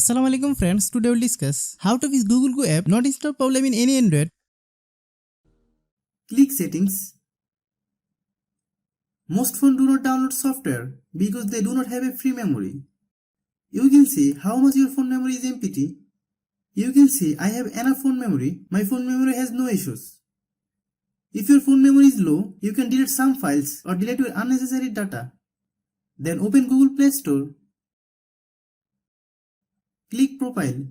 Assalamualaikum friends, today we'll discuss how to fix Google Go app not install problem in any Android. Click Settings. Most phones do not download software because they do not have a free memory. You can see how much your phone memory is empty. You can see I have enough phone memory. My phone memory has no issues. If your phone memory is low, you can delete some files or delete your unnecessary data. Then open Google Play Store. Click Profile.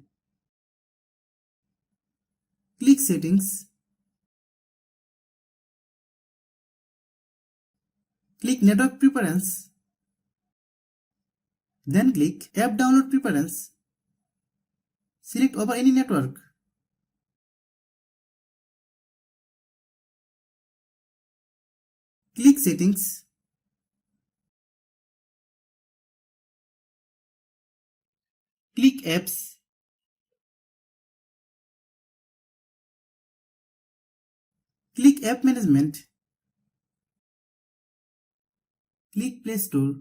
Click Settings. Click Network Preference. Then click App Download Preference. Select over any network. Click Settings. Click Apps. Click App Management. Click Play Store.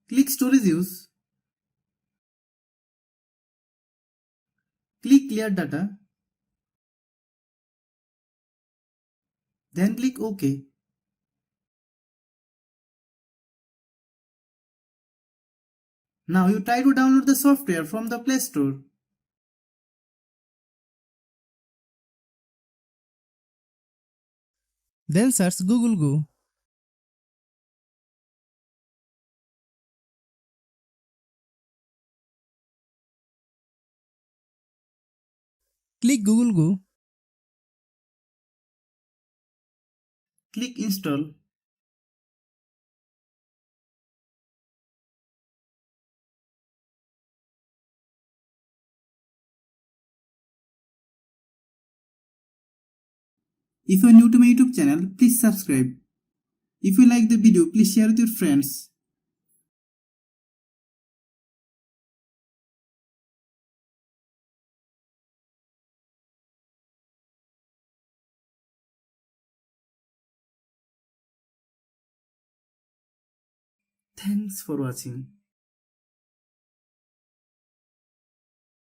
Click Storage Use. Click Clear Data. Then click OK. Now you try to download the software from the Play Store. Then search Google Go. Click Google Go. Click Install. If you are new to my YouTube channel, please subscribe. If you like the video, please share with your friends. Thanks for watching.